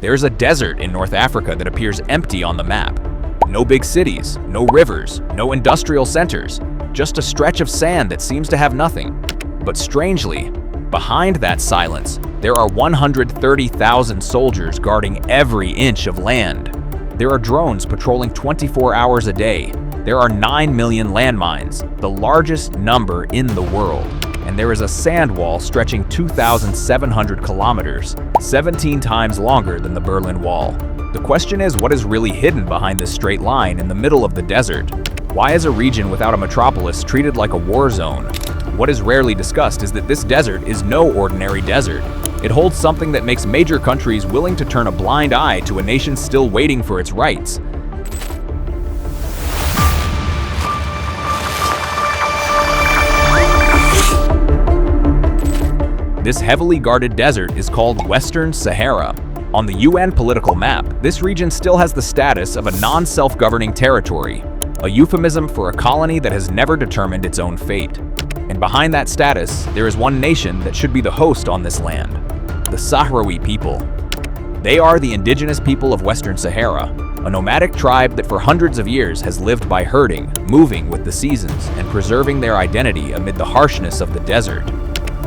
There's a desert in North Africa that appears empty on the map. No big cities, no rivers, no industrial centers, just a stretch of sand that seems to have nothing. But strangely, behind that silence, there are 130,000 soldiers guarding every inch of land. There are drones patrolling 24 hours a day. There are 9 million landmines, the largest number in the world. And there is a sand wall stretching 2,700 kilometers, 17 times longer than the Berlin Wall. The question is, what is really hidden behind this straight line in the middle of the desert? Why is a region without a metropolis treated like a war zone? What is rarely discussed is that this desert is no ordinary desert. It holds something that makes major countries willing to turn a blind eye to a nation still waiting for its rights. This heavily guarded desert is called Western Sahara. On the UN political map, this region still has the status of a non-self-governing territory, a euphemism for a colony that has never determined its own fate. And behind that status, there is one nation that should be the host on this land: the Sahrawi people. They are the indigenous people of Western Sahara, a nomadic tribe that for hundreds of years has lived by herding, moving with the seasons, and preserving their identity amid the harshness of the desert.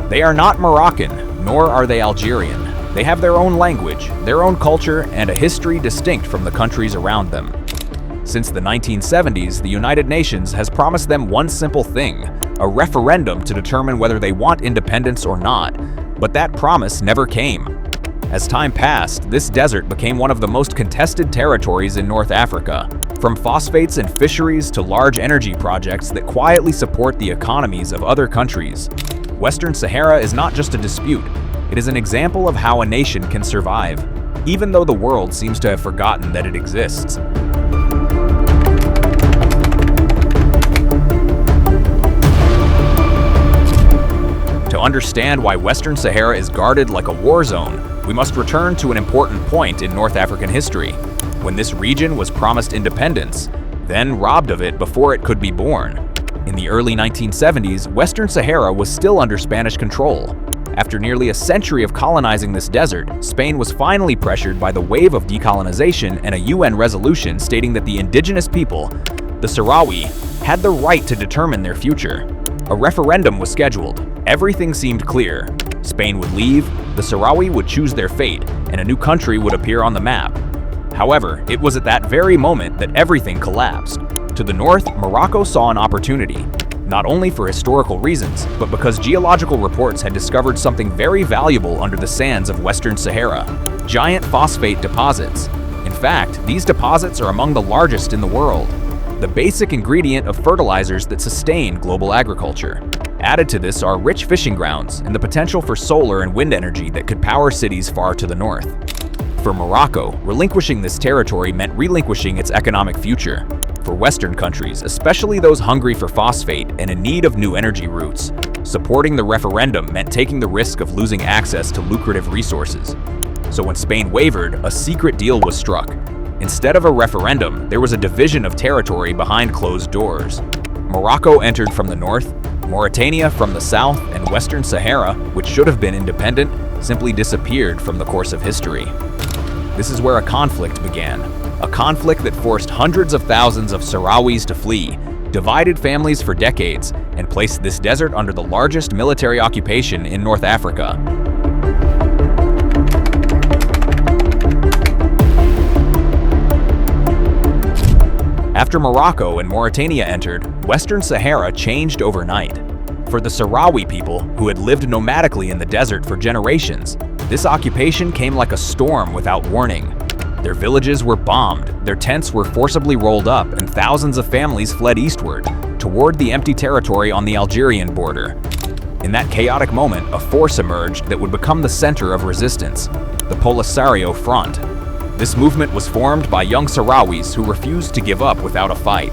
They are not Moroccan, nor are they Algerian. They have their own language, their own culture, and a history distinct from the countries around them. Since the 1970s, the United Nations has promised them one simple thing: a referendum to determine whether they want independence or not. But that promise never came. As time passed, this desert became one of the most contested territories in North Africa, from phosphates and fisheries to large energy projects that quietly support the economies of other countries. Western Sahara is not just a dispute, it is an example of how a nation can survive, even though the world seems to have forgotten that it exists. To understand why Western Sahara is guarded like a war zone, we must return to an important point in North African history, when this region was promised independence, then robbed of it before it could be born. In the early 1970s, Western Sahara was still under Spanish control. After nearly a century of colonizing this desert, Spain was finally pressured by the wave of decolonization and a UN resolution stating that the indigenous people, the Sahrawi, had the right to determine their future. A referendum was scheduled. Everything seemed clear. Spain would leave, the Sahrawi would choose their fate, and a new country would appear on the map. However, it was at that very moment that everything collapsed. To the north, Morocco saw an opportunity, not only for historical reasons, but because geological reports had discovered something very valuable under the sands of Western Sahara: giant phosphate deposits. In fact, these deposits are among the largest in the world, the basic ingredient of fertilizers that sustain global agriculture. Added to this are rich fishing grounds and the potential for solar and wind energy that could power cities far to the north. For Morocco, relinquishing this territory meant relinquishing its economic future. For Western countries, especially those hungry for phosphate and in need of new energy routes, supporting the referendum meant taking the risk of losing access to lucrative resources. So when Spain wavered, a secret deal was struck. Instead of a referendum, there was a division of territory behind closed doors. Morocco entered from the north, Mauritania from the south, and Western Sahara, which should have been independent, simply disappeared from the course of history. This is where a conflict began. A conflict that forced hundreds of thousands of Sahrawis to flee, divided families for decades, and placed this desert under the largest military occupation in North Africa. After Morocco and Mauritania entered, Western Sahara changed overnight. For the Sahrawi people, who had lived nomadically in the desert for generations, this occupation came like a storm without warning. Their villages were bombed, their tents were forcibly rolled up, and thousands of families fled eastward, toward the empty territory on the Algerian border. In that chaotic moment, a force emerged that would become the center of resistance: the Polisario Front. This movement was formed by young Sahrawis who refused to give up without a fight.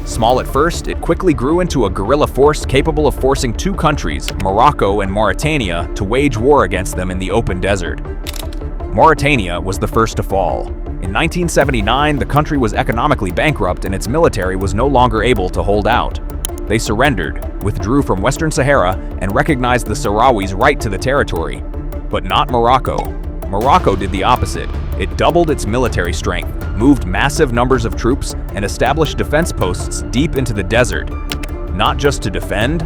Small at first, it quickly grew into a guerrilla force capable of forcing two countries, Morocco and Mauritania, to wage war against them in the open desert. Mauritania was the first to fall. In 1979, the country was economically bankrupt and its military was no longer able to hold out. They surrendered, withdrew from Western Sahara, and recognized the Sahrawis' right to the territory. But not Morocco. Morocco did the opposite. It doubled its military strength, moved massive numbers of troops, and established defense posts deep into the desert, not just to defend,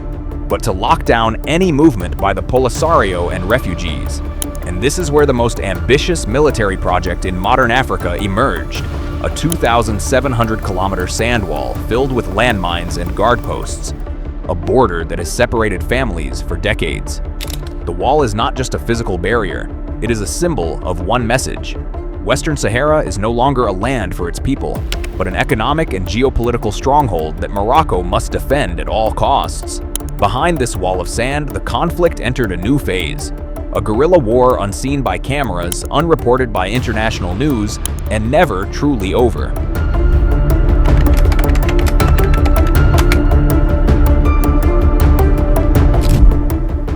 but to lock down any movement by the Polisario and refugees. And this is where the most ambitious military project in modern Africa emerged, a 2,700-kilometer sand wall filled with landmines and guard posts, a border that has separated families for decades. The wall is not just a physical barrier, it is a symbol of one message. Western Sahara is no longer a land for its people, but an economic and geopolitical stronghold that Morocco must defend at all costs. Behind this wall of sand, the conflict entered a new phase. A guerrilla war unseen by cameras, unreported by international news, and never truly over.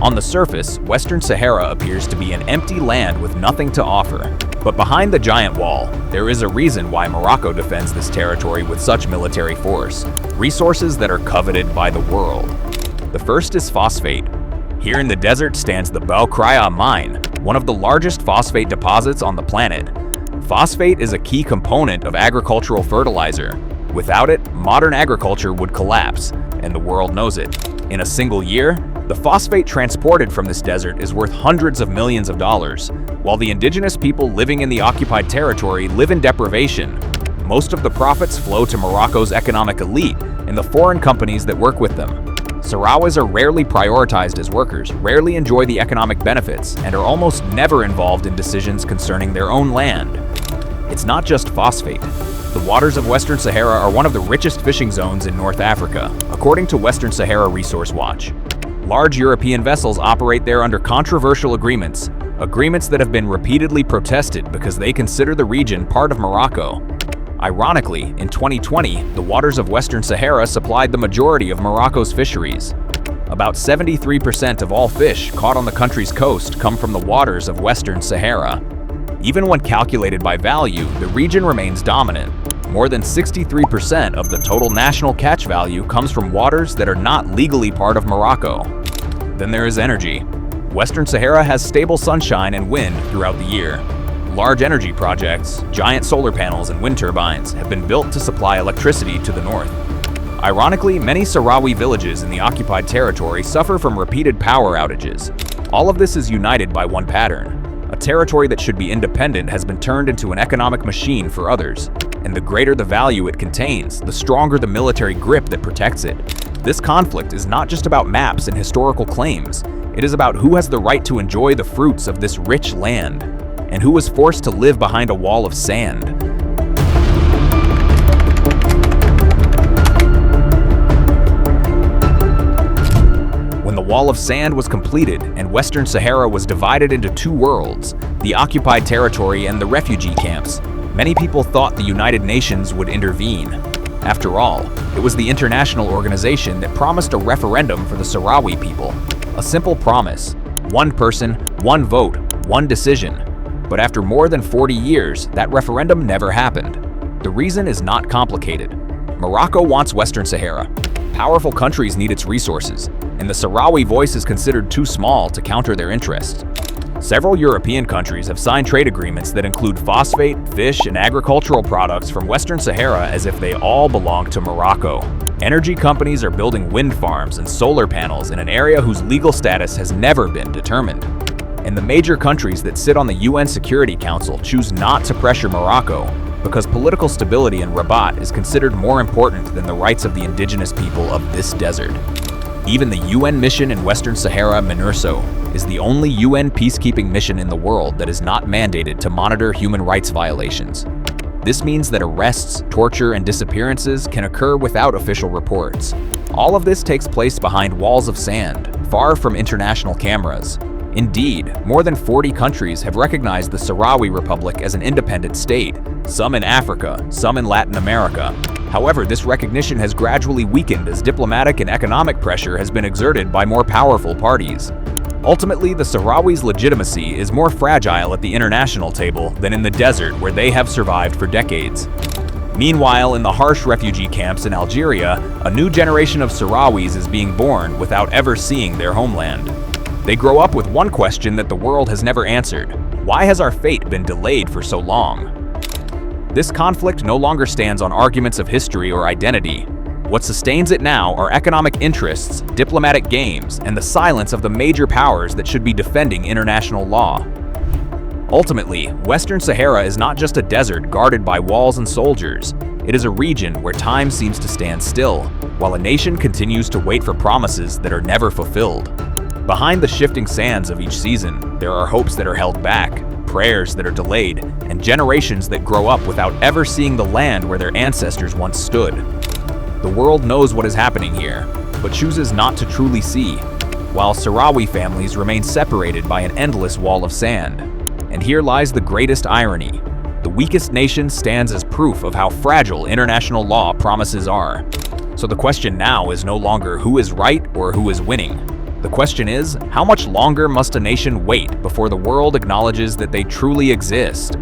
On the surface, Western Sahara appears to be an empty land with nothing to offer. But behind the giant wall, there is a reason why Morocco defends this territory with such military force. Resources that are coveted by the world. The first is phosphate. Here in the desert stands the Boukraya mine, one of the largest phosphate deposits on the planet. Phosphate is a key component of agricultural fertilizer. Without it, modern agriculture would collapse, and the world knows it. In a single year, the phosphate transported from this desert is worth hundreds of millions of dollars, while the indigenous people living in the occupied territory live in deprivation. Most of the profits flow to Morocco's economic elite and the foreign companies that work with them. Sahrawis are rarely prioritized as workers, rarely enjoy the economic benefits, and are almost never involved in decisions concerning their own land. It's not just phosphate. The waters of Western Sahara are one of the richest fishing zones in North Africa, according to Western Sahara Resource Watch. Large European vessels operate there under controversial agreements that have been repeatedly protested because they consider the region part of Morocco. Ironically, in 2020, the waters of Western Sahara supplied the majority of Morocco's fisheries. About 73% of all fish caught on the country's coast come from the waters of Western Sahara. Even when calculated by value, the region remains dominant. More than 63% of the total national catch value comes from waters that are not legally part of Morocco. Then there is energy. Western Sahara has stable sunshine and wind throughout the year. Large energy projects, giant solar panels and wind turbines have been built to supply electricity to the north. Ironically, many Sahrawi villages in the occupied territory suffer from repeated power outages. All of this is united by one pattern. A territory that should be independent has been turned into an economic machine for others, and the greater the value it contains, the stronger the military grip that protects it. This conflict is not just about maps and historical claims. It is about who has the right to enjoy the fruits of this rich land, and who was forced to live behind a wall of sand. When the wall of sand was completed and Western Sahara was divided into two worlds, the occupied territory and the refugee camps, many people thought the United Nations would intervene. After all, it was the international organization that promised a referendum for the Sahrawi people. A simple promise: one person, one vote, one decision. But after more than 40 years, that referendum never happened. The reason is not complicated. Morocco wants Western Sahara. Powerful countries need its resources, and the Sahrawi voice is considered too small to counter their interests. Several European countries have signed trade agreements that include phosphate, fish, and agricultural products from Western Sahara as if they all belong to Morocco. Energy companies are building wind farms and solar panels in an area whose legal status has never been determined. And the major countries that sit on the UN Security Council choose not to pressure Morocco because political stability in Rabat is considered more important than the rights of the indigenous people of this desert. Even the UN mission in Western Sahara, MINURSO, is the only UN peacekeeping mission in the world that is not mandated to monitor human rights violations. This means that arrests, torture, and disappearances can occur without official reports. All of this takes place behind walls of sand, far from international cameras. Indeed, more than 40 countries have recognized the Sahrawi Republic as an independent state, some in Africa, some in Latin America. However, this recognition has gradually weakened as diplomatic and economic pressure has been exerted by more powerful parties. Ultimately, the Sahrawis' legitimacy is more fragile at the international table than in the desert where they have survived for decades. Meanwhile, in the harsh refugee camps in Algeria, a new generation of Sahrawis is being born without ever seeing their homeland. They grow up with one question that the world has never answered: Why has our fate been delayed for so long? This conflict no longer stands on arguments of history or identity. What sustains it now are economic interests, diplomatic games, and the silence of the major powers that should be defending international law. Ultimately, Western Sahara is not just a desert guarded by walls and soldiers. It is a region where time seems to stand still, while a nation continues to wait for promises that are never fulfilled. Behind the shifting sands of each season, there are hopes that are held back, prayers that are delayed, and generations that grow up without ever seeing the land where their ancestors once stood. The world knows what is happening here, but chooses not to truly see, while Sahrawi families remain separated by an endless wall of sand. And here lies the greatest irony. The weakest nation stands as proof of how fragile international law promises are. So the question now is no longer who is right or who is winning. The question is, how much longer must a nation wait before the world acknowledges that they truly exist?